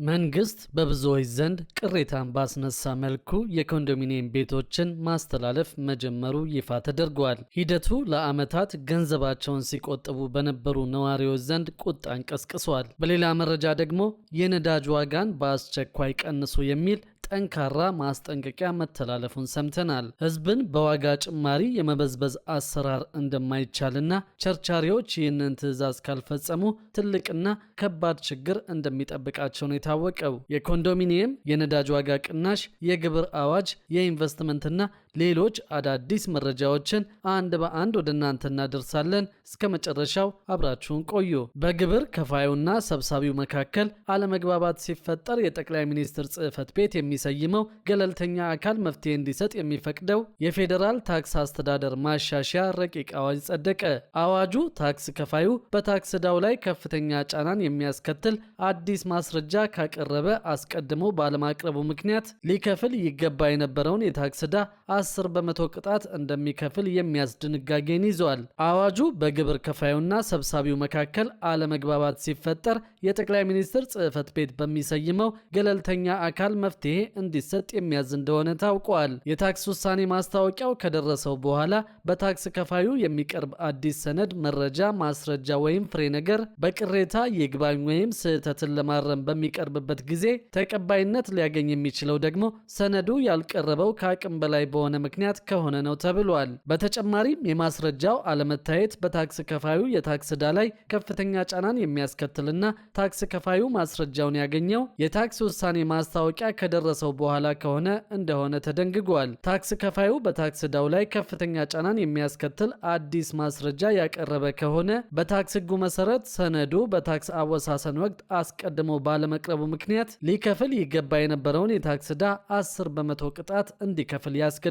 መንግስት በብዙዎች ዘንድ ቅሬታን ባስነሳ መልኩ የኮንዶሚኒየም ቤቶችን ማስተላለፍ መጀመሩ ይፋ ተደርጓል። ሂደቱ ለዓመታት ገንዘባቸውን ሲቆጥቡ በነበሩ ነዋሪዎች ዘንድ ቁጣን ቀስቅሷል። በሌላ መረጃ ደግሞ የነዳጅ ዋጋን በአስቸኳይ ቀንሱ የሚል ጠንካራ ማስጠንቀቂያ መተላለፉን ሰምተናል። ህዝብን በዋጋ ጭማሪ የመበዝበዝ አሰራር እንደማይቻልና ቸርቻሪዎች ይህንን ትዕዛዝ ካልፈጸሙ ትልቅና ከባድ ችግር እንደሚጠብቃቸው ነው የታወቀው። የኮንዶሚኒየም የነዳጅ ዋጋ ቅናሽ፣ የግብር አዋጅ፣ የኢንቨስትመንትና ሌሎች አዳዲስ መረጃዎችን አንድ በአንድ ወደ እናንተ እናደርሳለን። እስከ መጨረሻው አብራችሁን ቆዩ። በግብር ከፋዩና ሰብሳቢው መካከል አለመግባባት ሲፈጠር የጠቅላይ ሚኒስትር ጽሕፈት ቤት የሚሰይመው ገለልተኛ አካል መፍትሄ እንዲሰጥ የሚፈቅደው የፌዴራል ታክስ አስተዳደር ማሻሻያ ረቂቅ አዋጅ ጸደቀ። አዋጁ ታክስ ከፋዩ በታክስ ዕዳው ላይ ከፍተኛ ጫናን የሚያስከትል አዲስ ማስረጃ ካቀረበ አስቀድሞ ባለማቅረቡ ምክንያት ሊከፍል ይገባ የነበረውን የታክስ ዕዳ 10 በመቶ ቅጣት እንደሚከፍል የሚያዝ ድንጋጌን ይዟል። አዋጁ በግብር ከፋዩና ሰብሳቢው መካከል አለመግባባት ሲፈጠር የጠቅላይ ሚኒስትር ጽሕፈት ቤት በሚሰይመው ገለልተኛ አካል መፍትሄ እንዲሰጥ የሚያዝ እንደሆነ ታውቋል። የታክስ ውሳኔ ማስታወቂያው ከደረሰው በኋላ በታክስ ከፋዩ የሚቀርብ አዲስ ሰነድ፣ መረጃ፣ ማስረጃ ወይም ፍሬ ነገር በቅሬታ ይግባኝ ወይም ስህተትን ለማረም በሚቀርብበት ጊዜ ተቀባይነት ሊያገኝ የሚችለው ደግሞ ሰነዱ ያልቀረበው ከአቅም በላይ በሆነ ምክንያት ከሆነ ነው ተብሏል። በተጨማሪም የማስረጃው አለመታየት በታክስ ከፋዩ የታክስ ዕዳ ላይ ከፍተኛ ጫናን የሚያስከትልና ታክስ ከፋዩ ማስረጃውን ያገኘው የታክስ ውሳኔ ማስታወቂያ ከደረሰው በኋላ ከሆነ እንደሆነ ተደንግጓል። ታክስ ከፋዩ በታክስ ዕዳው ላይ ከፍተኛ ጫናን የሚያስከትል አዲስ ማስረጃ ያቀረበ ከሆነ በታክስ ሕጉ መሰረት ሰነዱ በታክስ አወሳሰን ወቅት አስቀድሞ ባለመቅረቡ ምክንያት ሊከፍል ይገባ የነበረውን የታክስ ዕዳ 10 በመቶ ቅጣት እንዲከፍል ያስገድዳል።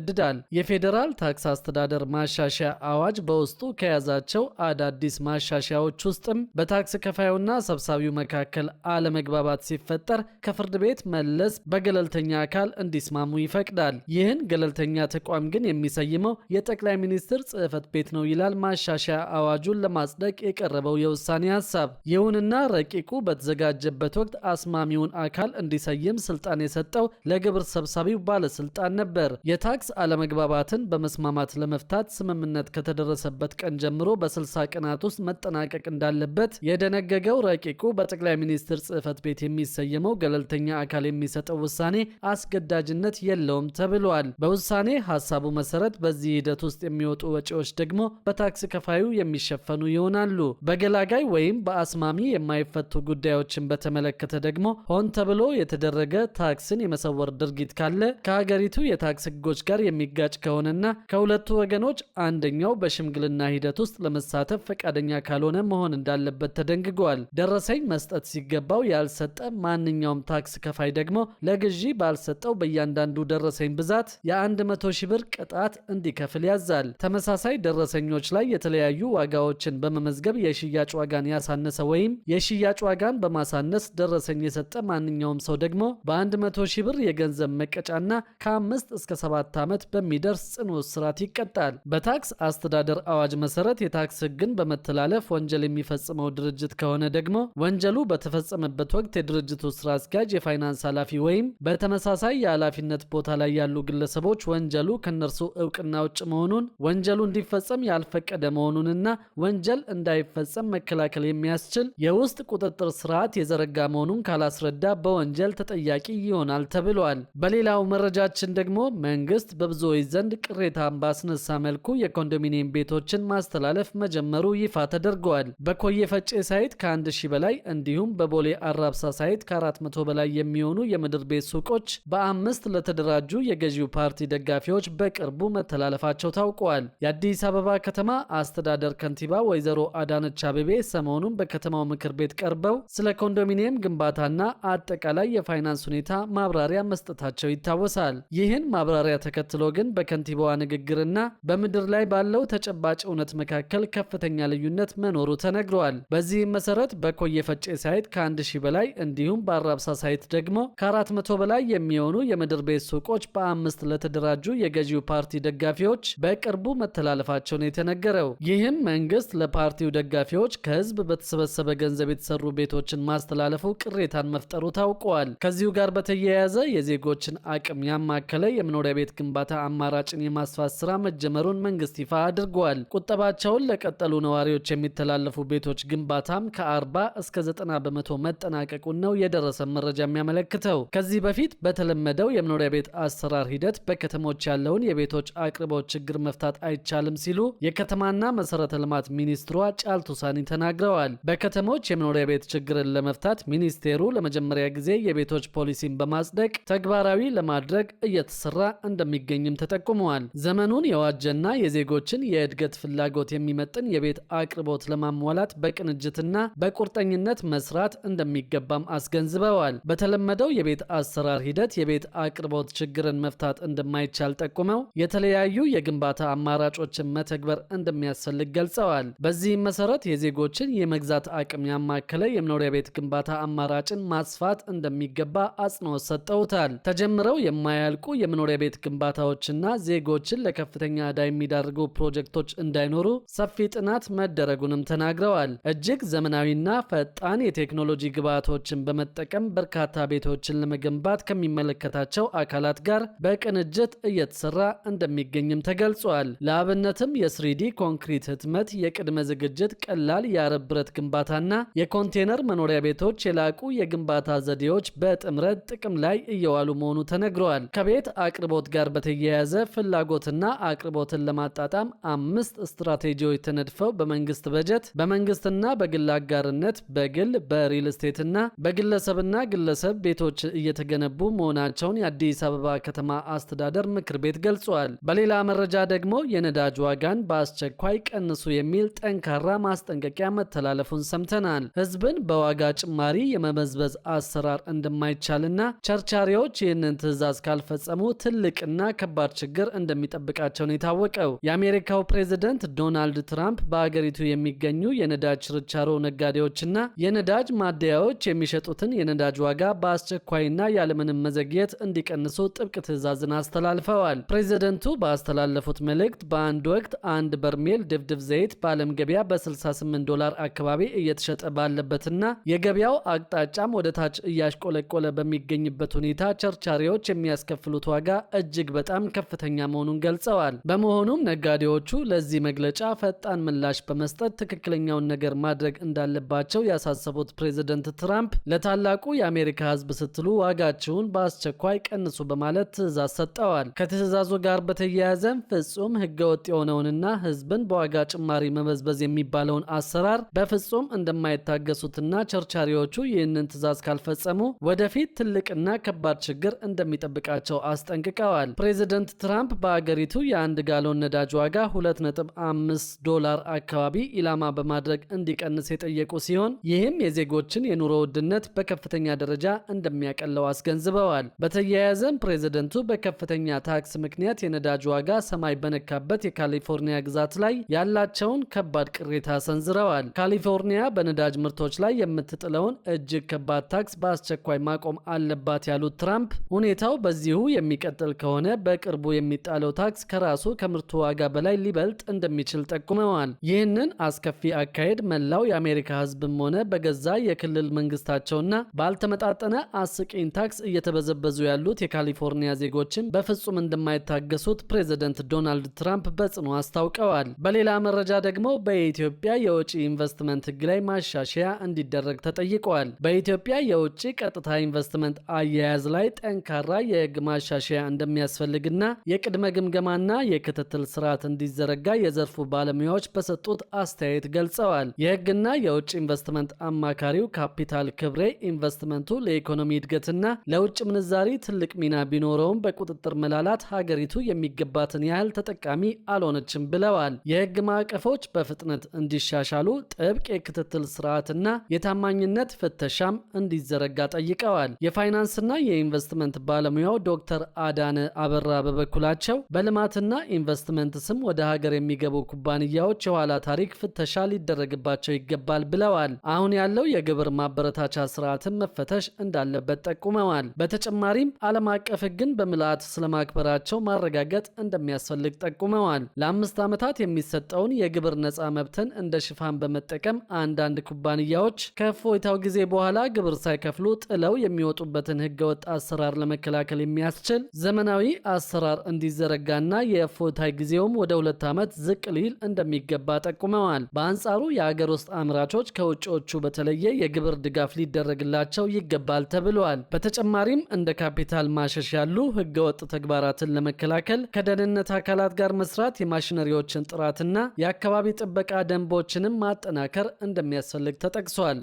የፌዴራል ታክስ አስተዳደር ማሻሻያ አዋጅ በውስጡ ከያዛቸው አዳዲስ ማሻሻያዎች ውስጥም በታክስ ከፋዩና ሰብሳቢው መካከል አለመግባባት ሲፈጠር ከፍርድ ቤት መለስ በገለልተኛ አካል እንዲስማሙ ይፈቅዳል። ይህን ገለልተኛ ተቋም ግን የሚሰይመው የጠቅላይ ሚኒስትር ጽሕፈት ቤት ነው ይላል ማሻሻያ አዋጁን ለማጽደቅ የቀረበው የውሳኔ ሀሳብ። ይሁንና ረቂቁ በተዘጋጀበት ወቅት አስማሚውን አካል እንዲሰይም ስልጣን የሰጠው ለግብር ሰብሳቢው ባለስልጣን ነበር። የታክስ አለመግባባትን በመስማማት ለመፍታት ስምምነት ከተደረሰበት ቀን ጀምሮ በ60 ቀናት ውስጥ መጠናቀቅ እንዳለበት የደነገገው ረቂቁ በጠቅላይ ሚኒስትር ጽሕፈት ቤት የሚሰየመው ገለልተኛ አካል የሚሰጠው ውሳኔ አስገዳጅነት የለውም ተብሏል። በውሳኔ ሀሳቡ መሰረት በዚህ ሂደት ውስጥ የሚወጡ ወጪዎች ደግሞ በታክስ ከፋዩ የሚሸፈኑ ይሆናሉ። በገላጋይ ወይም በአስማሚ የማይፈቱ ጉዳዮችን በተመለከተ ደግሞ ሆን ተብሎ የተደረገ ታክስን የመሰወር ድርጊት ካለ ከሀገሪቱ የታክስ ሕጎች ጋር የሚጋጭ ከሆነና ከሁለቱ ወገኖች አንደኛው በሽምግልና ሂደት ውስጥ ለመሳተፍ ፈቃደኛ ካልሆነ መሆን እንዳለበት ተደንግጓል። ደረሰኝ መስጠት ሲገባው ያልሰጠ ማንኛውም ታክስ ከፋይ ደግሞ ለግዢ ባልሰጠው በእያንዳንዱ ደረሰኝ ብዛት የ100 ሺህ ብር ቅጣት እንዲከፍል ያዛል። ተመሳሳይ ደረሰኞች ላይ የተለያዩ ዋጋዎችን በመመዝገብ የሽያጭ ዋጋን ያሳነሰ ወይም የሽያጭ ዋጋን በማሳነስ ደረሰኝ የሰጠ ማንኛውም ሰው ደግሞ በ100 ሺህ ብር የገንዘብ መቀጫና ከ5 እስከ 7 ዓመት በሚደርስ ጽኑ እስራት ይቀጣል። በታክስ አስተዳደር አዋጅ መሰረት የታክስ ሕግን በመተላለፍ ወንጀል የሚፈጽመው ድርጅት ከሆነ ደግሞ ወንጀሉ በተፈጸመበት ወቅት የድርጅቱ ስራ አስኪያጅ፣ የፋይናንስ ኃላፊ ወይም በተመሳሳይ የኃላፊነት ቦታ ላይ ያሉ ግለሰቦች ወንጀሉ ከነርሱ እውቅና ውጭ መሆኑን፣ ወንጀሉ እንዲፈጸም ያልፈቀደ መሆኑንና ወንጀል እንዳይፈጸም መከላከል የሚያስችል የውስጥ ቁጥጥር ስርዓት የዘረጋ መሆኑን ካላስረዳ በወንጀል ተጠያቂ ይሆናል ተብሏል። በሌላው መረጃችን ደግሞ መንግስት በብዙዎች ዘንድ ቅሬታን ባስነሳ መልኩ የኮንዶሚኒየም ቤቶችን ማስተላለፍ መጀመሩ ይፋ ተደርጓል። በኮየ ፈጬ ሳይት ከ1000 በላይ እንዲሁም በቦሌ አራብሳ ሳይት ከ400 በላይ የሚሆኑ የምድር ቤት ሱቆች በ5 ለተደራጁ የገዢው ፓርቲ ደጋፊዎች በቅርቡ መተላለፋቸው ታውቋል። የአዲስ አበባ ከተማ አስተዳደር ከንቲባ ወይዘሮ አዳነች አቤቤ ሰሞኑን በከተማው ምክር ቤት ቀርበው ስለ ኮንዶሚኒየም ግንባታና አጠቃላይ የፋይናንስ ሁኔታ ማብራሪያ መስጠታቸው ይታወሳል። ይህን ማብራሪያ ተከትሎ ተከትሎ ግን በከንቲባዋ ንግግርና በምድር ላይ ባለው ተጨባጭ እውነት መካከል ከፍተኛ ልዩነት መኖሩ ተነግሯል። በዚህም መሰረት በኮየ ፈጬ ሳይት ከ1000 በላይ እንዲሁም በአራብሳ ሳይት ደግሞ ከ400 በላይ የሚሆኑ የምድር ቤት ሱቆች በ5 ለተደራጁ የገዢው ፓርቲ ደጋፊዎች በቅርቡ መተላለፋቸውን የተነገረው። ይህም መንግስት ለፓርቲው ደጋፊዎች ከህዝብ በተሰበሰበ ገንዘብ የተሰሩ ቤቶችን ማስተላለፉ ቅሬታን መፍጠሩ ታውቋል። ከዚሁ ጋር በተያያዘ የዜጎችን አቅም ያማከለ የመኖሪያ ቤት ግንባታ አማራጭን የማስፋት ስራ መጀመሩን መንግስት ይፋ አድርጓል። ቁጠባቸውን ለቀጠሉ ነዋሪዎች የሚተላለፉ ቤቶች ግንባታም ከ40 እስከ 90 በመቶ መጠናቀቁን ነው የደረሰ መረጃ የሚያመለክተው። ከዚህ በፊት በተለመደው የመኖሪያ ቤት አሰራር ሂደት በከተሞች ያለውን የቤቶች አቅርቦት ችግር መፍታት አይቻልም ሲሉ የከተማና መሰረተ ልማት ሚኒስትሯ ጫልቱ ሳኒ ተናግረዋል። በከተሞች የመኖሪያ ቤት ችግርን ለመፍታት ሚኒስቴሩ ለመጀመሪያ ጊዜ የቤቶች ፖሊሲን በማጽደቅ ተግባራዊ ለማድረግ እየተሰራ እንደሚገኝም ተጠቁመዋል። ዘመኑን የዋጀና የዜጎችን የእድገት ፍላጎት የሚመጥን የቤት አቅርቦት ለማሟላት በቅንጅትና በቁርጠኝነት መስራት እንደሚገባም አስገንዝበዋል። በተለመደው የቤት አሰራር ሂደት የቤት አቅርቦት ችግርን መፍታት እንደማይቻል ጠቁመው የተለያዩ የግንባታ አማራጮችን መተግበር እንደሚያስፈልግ ገልጸዋል። በዚህም መሰረት የዜጎችን የመግዛት አቅም ያማከለ የመኖሪያ ቤት ግንባታ አማራጭን ማስፋት እንደሚገባ አጽንኦት ሰጠውታል። ተጀምረው የማያልቁ የመኖሪያ ቤት ግንባታዎችና ዜጎችን ለከፍተኛ ዕዳ የሚዳርጉ ፕሮጀክቶች እንዳይኖሩ ሰፊ ጥናት መደረጉንም ተናግረዋል። እጅግ ዘመናዊና ፈጣን የቴክኖሎጂ ግብዓቶችን በመጠቀም በርካታ ቤቶችን ለመገንባት ከሚመለከታቸው አካላት ጋር በቅንጅት እየተሰራ እንደሚገኝም ተገልጿል። ለአብነትም የስሪዲ ኮንክሪት ህትመት፣ የቅድመ ዝግጅት፣ ቀላል የአረብ ብረት ግንባታና የኮንቴነር መኖሪያ ቤቶች የላቁ የግንባታ ዘዴዎች በጥምረት ጥቅም ላይ እየዋሉ መሆኑ ተነግረዋል። ከቤት አቅርቦት ጋር በተያያዘ ፍላጎትና አቅርቦትን ለማጣጣም 5 ስትራቴጂዎች ተነድፈው በመንግስት በጀት በመንግስትና በግል አጋርነት በግል በሪል ስቴትና በግለሰብና ግለሰብ ቤቶች እየተገነቡ መሆናቸውን የአዲስ አበባ ከተማ አስተዳደር ምክር ቤት ገልጿል። በሌላ መረጃ ደግሞ የነዳጅ ዋጋን በአስቸኳይ ቀንሱ የሚል ጠንካራ ማስጠንቀቂያ መተላለፉን ሰምተናል። ህዝብን በዋጋ ጭማሪ የመመዝበዝ አሰራር እንደማይቻልና ቸርቻሪዎች ይህንን ትዕዛዝ ካልፈጸሙ ትልቅና ከባድ ችግር እንደሚጠብቃቸው ነው የታወቀው። የአሜሪካው ፕሬዝደንት ዶናልድ ትራምፕ በአገሪቱ የሚገኙ የነዳጅ ችርቻሮ ነጋዴዎችና የነዳጅ ማደያዎች የሚሸጡትን የነዳጅ ዋጋ በአስቸኳይና ያለምንም መዘግየት እንዲቀንሱ ጥብቅ ትዕዛዝን አስተላልፈዋል። ፕሬዝደንቱ ባስተላለፉት መልእክት በአንድ ወቅት አንድ በርሜል ድፍድፍ ዘይት በዓለም ገበያ $68 አካባቢ እየተሸጠ ባለበትና የገበያው አቅጣጫም ወደ ታች እያሽቆለቆለ በሚገኝበት ሁኔታ ቸርቻሪዎች የሚያስከፍሉት ዋጋ እጅግ በጣም ከፍተኛ መሆኑን ገልጸዋል። በመሆኑም ነጋዴዎቹ ለዚህ መግለጫ ፈጣን ምላሽ በመስጠት ትክክለኛውን ነገር ማድረግ እንዳለባቸው ያሳሰቡት ፕሬዝደንት ትራምፕ ለታላቁ የአሜሪካ ሕዝብ ስትሉ ዋጋቸውን በአስቸኳይ ቀንሱ በማለት ትዕዛዝ ሰጠዋል። ከትዕዛዙ ጋር በተያያዘም ፍጹም ህገወጥ የሆነውንና ሕዝብን በዋጋ ጭማሪ መበዝበዝ የሚባለውን አሰራር በፍጹም እንደማይታገሱትና ቸርቻሪዎቹ ይህንን ትዕዛዝ ካልፈጸሙ ወደፊት ትልቅና ከባድ ችግር እንደሚጠብቃቸው አስጠንቅቀዋል። ፕሬዝደንት ትራምፕ በአገሪቱ የአንድ ጋሎን ነዳጅ ዋጋ $2.5 አካባቢ ኢላማ በማድረግ እንዲቀንስ የጠየቁ ሲሆን ይህም የዜጎችን የኑሮ ውድነት በከፍተኛ ደረጃ እንደሚያቀለው አስገንዝበዋል። በተያያዘም ፕሬዝደንቱ በከፍተኛ ታክስ ምክንያት የነዳጅ ዋጋ ሰማይ በነካበት የካሊፎርኒያ ግዛት ላይ ያላቸውን ከባድ ቅሬታ ሰንዝረዋል። ካሊፎርኒያ በነዳጅ ምርቶች ላይ የምትጥለውን እጅግ ከባድ ታክስ በአስቸኳይ ማቆም አለባት ያሉት ትራምፕ ሁኔታው በዚሁ የሚቀጥል ከሆነ በቅርቡ የሚጣለው ታክስ ከራሱ ከምርቱ ዋጋ በላይ ሊበልጥ እንደሚችል ጠቁመዋል። ይህንን አስከፊ አካሄድ መላው የአሜሪካ ሕዝብም ሆነ በገዛ የክልል መንግስታቸውና ባልተመጣጠነ አስቂኝ ታክስ እየተበዘበዙ ያሉት የካሊፎርኒያ ዜጎችን በፍጹም እንደማይታገሱት ፕሬዝደንት ዶናልድ ትራምፕ በጽኑ አስታውቀዋል። በሌላ መረጃ ደግሞ በኢትዮጵያ የውጭ ኢንቨስትመንት ሕግ ላይ ማሻሻያ እንዲደረግ ተጠይቀዋል። በኢትዮጵያ የውጭ ቀጥታ ኢንቨስትመንት አያያዝ ላይ ጠንካራ የሕግ ማሻሻያ እንደሚያስፈልግና የቅድመ ግምገማና የክትትል ስርዓት እንዲዘረጋ የዘርፉ ባለሙያዎች በሰጡት አስተያየት ገልጸዋል። የሕግና የውጭ ኢንቨስትመንት አማካሪው ካፒታል ክብሬ ኢንቨስትመንቱ ለኢኮኖሚ እድገትና ለውጭ ምንዛሪ ትልቅ ሚና ቢኖረውም በቁጥጥር መላላት ሀገሪቱ የሚገባትን ያህል ተጠቃሚ አልሆነችም ብለዋል። የሕግ ማዕቀፎች በፍጥነት እንዲሻሻሉ ጥብቅ የክትትል ስርዓትና የታማኝነት ፍተሻም እንዲዘረጋ ጠይቀዋል። የፋይናንስና የኢንቨስትመንት ባለሙያው ዶክተር አዳነ አበራ አበራ በበኩላቸው በልማትና ኢንቨስትመንት ስም ወደ ሀገር የሚገቡ ኩባንያዎች የኋላ ታሪክ ፍተሻ ሊደረግባቸው ይገባል ብለዋል። አሁን ያለው የግብር ማበረታቻ ስርዓትን መፈተሽ እንዳለበት ጠቁመዋል። በተጨማሪም ዓለም አቀፍ ሕግን በምልአት ስለማክበራቸው ማረጋገጥ እንደሚያስፈልግ ጠቁመዋል። ለ5 ዓመታት የሚሰጠውን የግብር ነፃ መብትን እንደ ሽፋን በመጠቀም አንዳንድ ኩባንያዎች ከእፎይታው ጊዜ በኋላ ግብር ሳይከፍሉ ጥለው የሚወጡበትን ህገወጥ አሰራር ለመከላከል የሚያስችል ዘመናዊ አሰራር እንዲዘረጋና የእፎይታ ጊዜውም ወደ 2 ዓመት ዝቅ ሊል እንደሚገባ ጠቁመዋል። በአንጻሩ የሀገር ውስጥ አምራቾች ከውጭዎቹ በተለየ የግብር ድጋፍ ሊደረግላቸው ይገባል ተብሏል። በተጨማሪም እንደ ካፒታል ማሸሽ ያሉ ህገወጥ ተግባራትን ለመከላከል ከደህንነት አካላት ጋር መስራት፣ የማሽነሪዎችን ጥራትና የአካባቢ ጥበቃ ደንቦችንም ማጠናከር እንደሚያስፈልግ ተጠቅሷል።